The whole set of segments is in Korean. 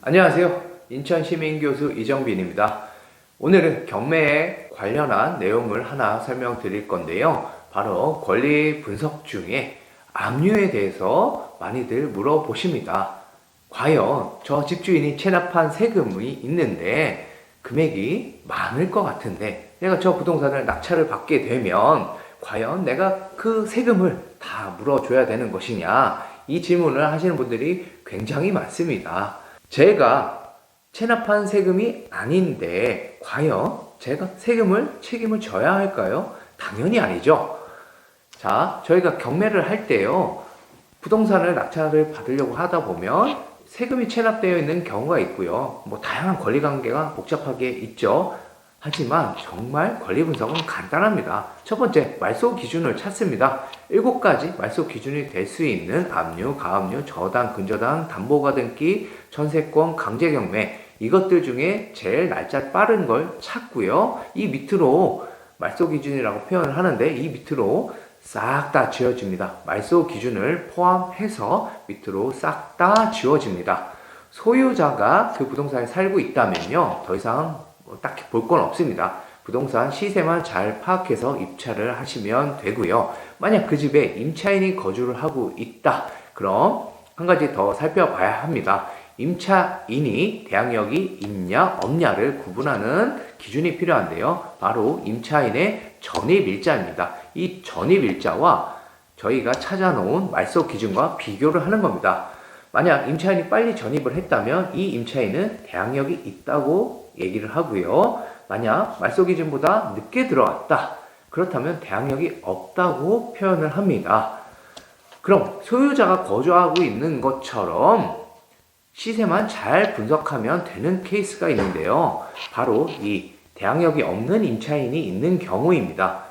안녕하세요. 인천시민교수 이정빈입니다. 오늘은 경매에 관련한 내용을 하나 설명드릴 건데요. 바로 권리 분석 중에 압류에 대해서 많이들 물어보십니다. 과연 저 집주인이 체납한 세금이 있는데 금액이 많을 것 같은데 내가 저 부동산을 낙찰을 받게 되면 과연 내가 그 세금을 다 물어줘야 되는 것이냐? 이 질문을 하시는 분들이 굉장히 많습니다. 제가 체납한 세금이 아닌데 과연 제가 책임을 져야 할까요? 당연히 아니죠. 자, 저희가 경매를 할 때요, 부동산을 낙찰을 받으려고 하다 보면 세금이 체납되어 있는 경우가 있고요. 다양한 권리관계가 복잡하게 있죠. 하지만 정말 권리 분석은 간단합니다. 첫 번째, 말소 기준을 찾습니다. 7가지 말소 기준이 될 수 있는 압류, 가압류, 저당, 근저당, 담보가등기, 전세권, 강제경매, 이것들 중에 제일 날짜 빠른 걸 찾고요. 이 밑으로 말소 기준이라고 표현을 하는데 이 밑으로 싹 다 지워집니다. 말소 기준을 포함해서 밑으로 싹 다 지워집니다. 소유자가 그 부동산에 살고 있다면요, 더 이상 딱히 볼 건 없습니다. 부동산 시세만 잘 파악해서 입찰을 하시면 되고요. 만약 그 집에 임차인이 거주를 하고 있다, 그럼 한 가지 더 살펴봐야 합니다. 임차인이 대항력이 있냐 없냐를 구분하는 기준이 필요한데요. 바로 임차인의 전입일자입니다. 이 전입일자와 저희가 찾아놓은 말소 기준과 비교를 하는 겁니다. 만약 임차인이 빨리 전입을 했다면 이 임차인은 대항력이 있다고 얘기를 하고요. 만약 말소 기준보다 늦게 들어왔다, 그렇다면 대항력이 없다고 표현을 합니다. 그럼 소유자가 거주하고 있는 것처럼 시세만 잘 분석하면 되는 케이스가 있는데요. 바로 이 대항력이 없는 임차인이 있는 경우입니다.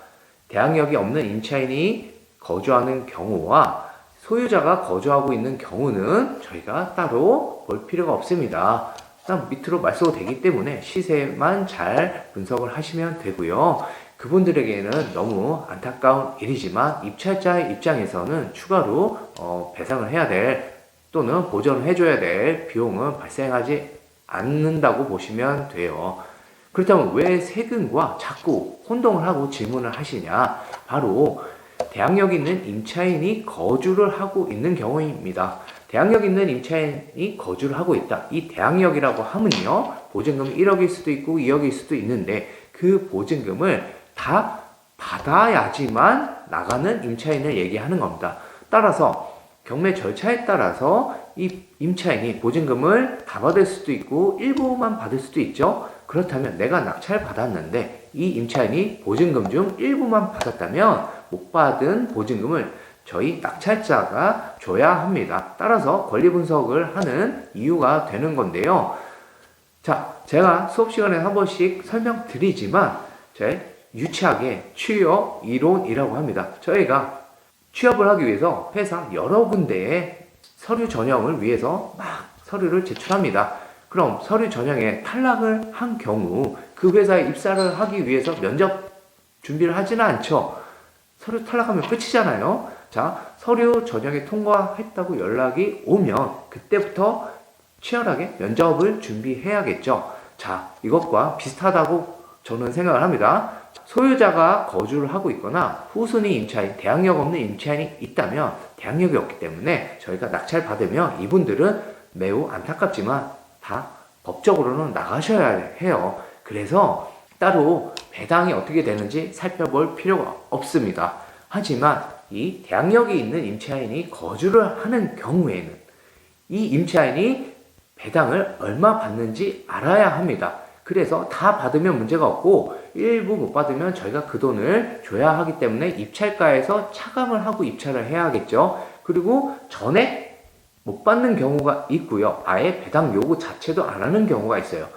대항력이 없는 임차인이 거주하는 경우와 소유자가 거주하고 있는 경우는 저희가 따로 볼 필요가 없습니다. 일단 밑으로 말소가 되기 때문에 시세만 잘 분석을 하시면 되고요. 그분들에게는 너무 안타까운 일이지만 입찰자의 입장에서는 추가로 배상을 해야 될 또는 보전을 해줘야 될 비용은 발생하지 않는다고 보시면 돼요. 그렇다면 왜 세금과 자꾸 혼동을 하고 질문을 하시냐? 바로 대항력 있는 임차인이 거주를 하고 있는 경우입니다. 대항력 있는 임차인이 거주를 하고 있다. 이 대항력이라고 하면요, 보증금이 1억일 수도 있고 2억일 수도 있는데 그 보증금을 다 받아야지만 나가는 임차인을 얘기하는 겁니다. 따라서 경매 절차에 따라서 이 임차인이 보증금을 다 받을 수도 있고 일부만 받을 수도 있죠. 그렇다면 내가 낙찰 받았는데 이 임차인이 보증금 중 일부만 받았다면 못 받은 보증금을 저희 낙찰자가 줘야 합니다. 따라서 권리 분석을 하는 이유가 되는 건데요. 자, 제가 수업 시간에 한 번씩 설명드리지만 유치하게 취업 이론이라고 합니다. 저희가 취업을 하기 위해서 회사 여러 군데에 서류 전형을 위해서 막 서류를 제출합니다. 그럼 서류 전형에 탈락을 한 경우 그 회사에 입사를 하기 위해서 면접 준비를 하지는 않죠. 서류 탈락하면 끝이잖아요. 자, 서류 전형에 통과했다고 연락이 오면 그때부터 치열하게 면접을 준비해야겠죠. 자, 이것과 비슷하다고 저는 생각을 합니다. 소유자가 거주를 하고 있거나 후순위 임차인, 대항력 없는 임차인이 있다면 대항력이 없기 때문에 저희가 낙찰 받으면 이분들은 매우 안타깝지만 다 법적으로는 나가셔야 해요. 그래서 따로 배당이 어떻게 되는지 살펴볼 필요가 없습니다. 하지만 이 대항력이 있는 임차인이 거주를 하는 경우에는 이 임차인이 배당을 얼마 받는지 알아야 합니다. 그래서 다 받으면 문제가 없고 일부 못 받으면 저희가 그 돈을 줘야 하기 때문에 입찰가에서 차감을 하고 입찰을 해야 하겠죠. 그리고 전액 못 받는 경우가 있고요. 아예 배당 요구 자체도 안 하는 경우가 있어요.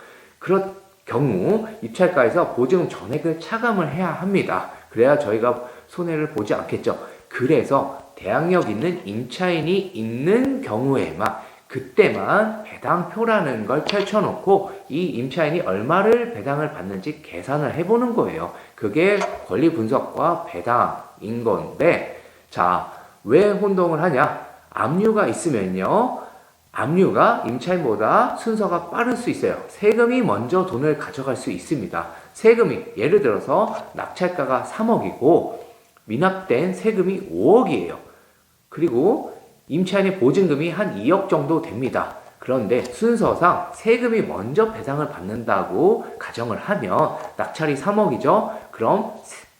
그런 경우 입찰가에서 보증금 전액을 차감을 해야 합니다. 그래야 저희가 손해를 보지 않겠죠. 그래서 대항력 있는 임차인이 있는 경우에만 그때만 배당표라는 걸 펼쳐놓고 이 임차인이 얼마를 배당을 받는지 계산을 해보는 거예요. 그게 권리 분석과 배당인 건데, 자, 왜 혼동을 하냐? 압류가 있으면요, 압류가 임차인보다 순서가 빠를 수 있어요. 세금이 먼저 돈을 가져갈 수 있습니다. 세금이 예를 들어서 낙찰가가 3억이고 미납된 세금이 5억이에요. 그리고 임차인의 보증금이 한 2억 정도 됩니다. 그런데 순서상 세금이 먼저 배당을 받는다고 가정을 하면 낙찰이 3억이죠. 그럼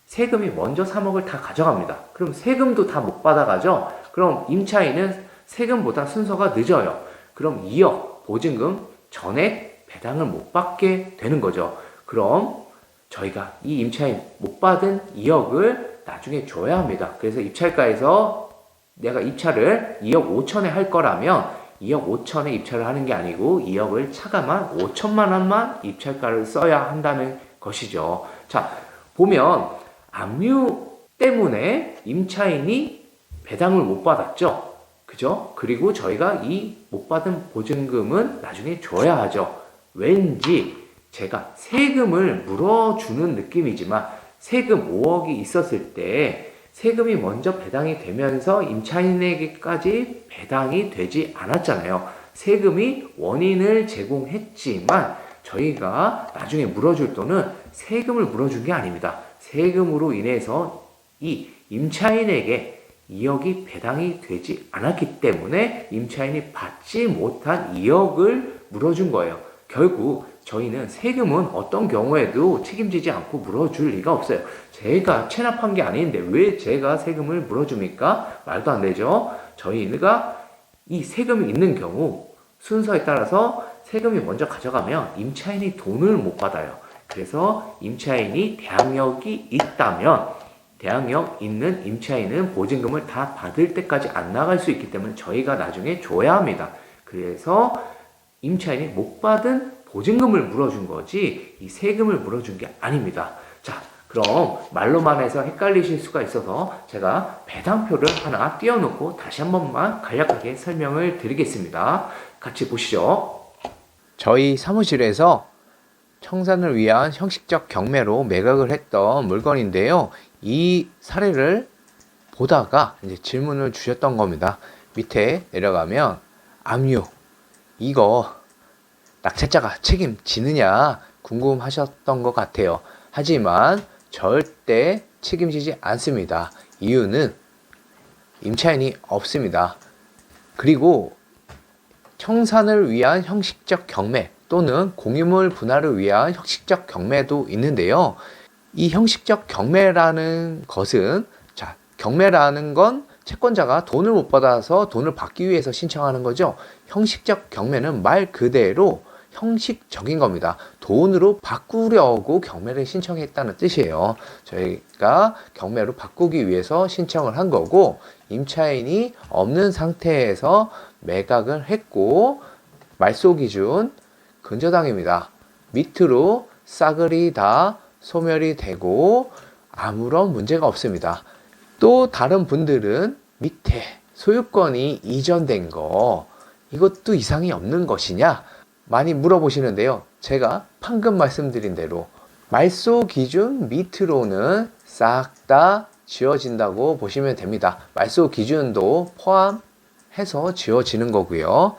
세금이 먼저 3억을 다 가져갑니다. 그럼 세금도 다 못 받아가죠. 그럼 임차인은 세금보다 순서가 늦어요. 그럼 2억 보증금 전액 배당을 못 받게 되는 거죠. 그럼 저희가 이 임차인 못 받은 2억을 나중에 줘야 합니다. 그래서 입찰가에서 내가 입찰을 2억 5천에 할 거라면 2억 5천에 입찰을 하는 게 아니고 2억을 차감한 5천만 원만 입찰가를 써야 한다는 것이죠. 자, 보면 압류 때문에 임차인이 배당을 못 받았죠. 그죠? 그리고 저희가 이 못 받은 보증금은 나중에 줘야 하죠. 왠지 제가 세금을 물어주는 느낌이지만 세금 5억이 있었을 때 세금이 먼저 배당이 되면서 임차인에게까지 배당이 되지 않았잖아요. 세금이 원인을 제공했지만 저희가 나중에 물어줄 돈은 세금을 물어준 게 아닙니다. 세금으로 인해서 이 임차인에게 2억이 배당이 되지 않았기 때문에 임차인이 받지 못한 2억을 물어준 거예요. 결국 저희는 세금은 어떤 경우에도 책임지지 않고 물어줄 리가 없어요. 제가 체납한 게 아닌데 왜 제가 세금을 물어줍니까? 말도 안 되죠. 저희가 이 세금이 있는 경우 순서에 따라서 세금이 먼저 가져가면 임차인이 돈을 못 받아요. 그래서 임차인이 대항력이 있다면 대항력 있는 임차인은 보증금을 다 받을 때까지 안 나갈 수 있기 때문에 저희가 나중에 줘야 합니다. 그래서 임차인이 못 받은 보증금을 물어준 거지 이 세금을 물어준 게 아닙니다. 자, 그럼 말로만 해서 헷갈리실 수가 있어서 제가 배당표를 하나 띄워놓고 다시 한 번만 간략하게 설명을 드리겠습니다. 같이 보시죠. 저희 사무실에서 청산을 위한 형식적 경매로 매각을 했던 물건인데요. 이 사례를 보다가 이제 질문을 주셨던 겁니다. 밑에 내려가면 압류 이거 낙찰자가 책임지느냐 궁금하셨던 것 같아요. 하지만 절대 책임지지 않습니다. 이유는 임차인이 없습니다. 그리고 청산을 위한 형식적 경매 또는 공유물 분할을 위한 형식적 경매도 있는데요. 이 형식적 경매라는 것은 경매라는 건 채권자가 돈을 못 받아서 돈을 받기 위해서 신청하는 거죠. 형식적 경매는 말 그대로 형식적인 겁니다. 돈으로 바꾸려고 경매를 신청했다는 뜻이에요. 저희가 경매로 바꾸기 위해서 신청을 한 거고 임차인이 없는 상태에서 매각을 했고 말소 기준 근저당입니다. 밑으로 싸그리 다 소멸이 되고 아무런 문제가 없습니다. 또 다른 분들은 밑에 소유권이 이전된 거 이것도 이상이 없는 것이냐 많이 물어보시는데요. 제가 방금 말씀드린 대로 말소 기준 밑으로는 싹 다 지워진다고 보시면 됩니다. 말소 기준도 포함해서 지워지는 거고요.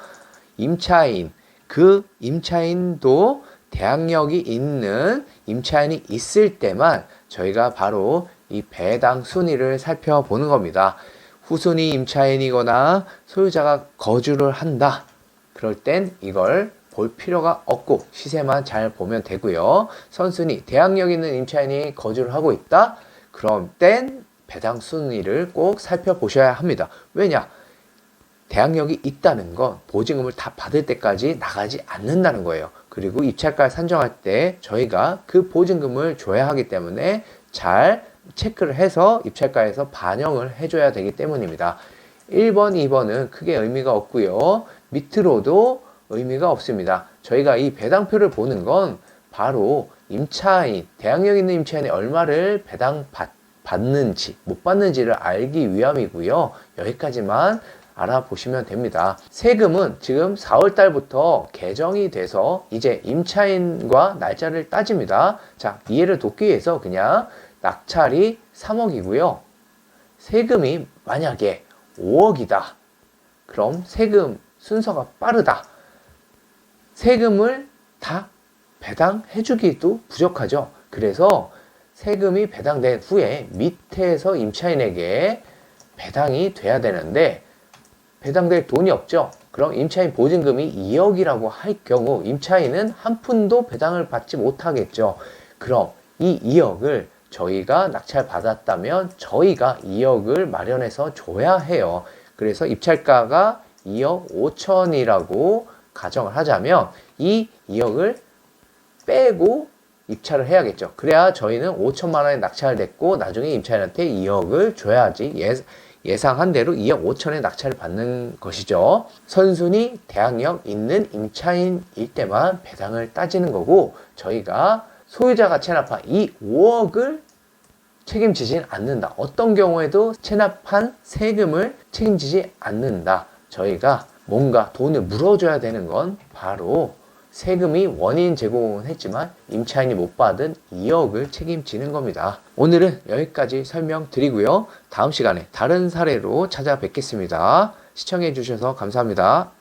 임차인, 그 임차인도 대항력이 있는 임차인이 있을 때만 저희가 바로 이 배당 순위를 살펴보는 겁니다. 후순위 임차인이거나 소유자가 거주를 한다. 그럴 땐 이걸 볼 필요가 없고 시세만 잘 보면 되고요. 선순위, 대항력 있는 임차인이 거주를 하고 있다. 그럼 땐 배당 순위를 꼭 살펴보셔야 합니다. 왜냐? 대항력이 있다는 건 보증금을 다 받을 때까지 나가지 않는다는 거예요. 그리고 입찰가를 산정할 때 저희가 그 보증금을 줘야 하기 때문에 잘 체크를 해서 입찰가에서 반영을 해줘야 되기 때문입니다. 1번, 2번은 크게 의미가 없고요. 밑으로도 의미가 없습니다. 저희가 이 배당표를 보는 건 바로 임차인, 대항력 있는 임차인이 얼마를 받는지 못 받는지를 알기 위함이고요. 여기까지만 알아보시면 됩니다. 세금은 지금 4월 달부터 개정이 돼서 이제 임차인과 날짜를 따집니다. 자, 이해를 돕기 위해서 그냥 낙찰이 3억이고요. 세금이 만약에 5억이다. 그럼 세금 순서가 빠르다. 세금을 다 배당해주기도 부족하죠. 그래서 세금이 배당된 후에 밑에서 임차인에게 배당이 돼야 되는데 배당될 돈이 없죠. 그럼 임차인 보증금이 2억이라고 할 경우 임차인은 한 푼도 배당을 받지 못하겠죠. 그럼 이 2억을 저희가 낙찰 받았다면 저희가 2억을 마련해서 줘야 해요. 그래서 입찰가가 2억 5천이라고 가정을 하자면 이 2억을 빼고 입찰을 해야겠죠. 그래야 저희는 5천만 원에 낙찰됐고 나중에 임차인한테 2억을 줘야지 예상한 대로 2억 5천에 낙찰을 받는 것이죠. 선순위 대항력 있는 임차인일 때만 배당을 따지는 거고 저희가 소유자가 체납한 이 5억을 책임지진 않는다. 어떤 경우에도 체납한 세금을 책임지지 않는다. 저희가 뭔가 돈을 물어줘야 되는 건 바로 세금이 원인 제공은 했지만 임차인이 못 받은 2억을 책임지는 겁니다. 오늘은 여기까지 설명드리고요. 다음 시간에 다른 사례로 찾아뵙겠습니다. 시청해 주셔서 감사합니다.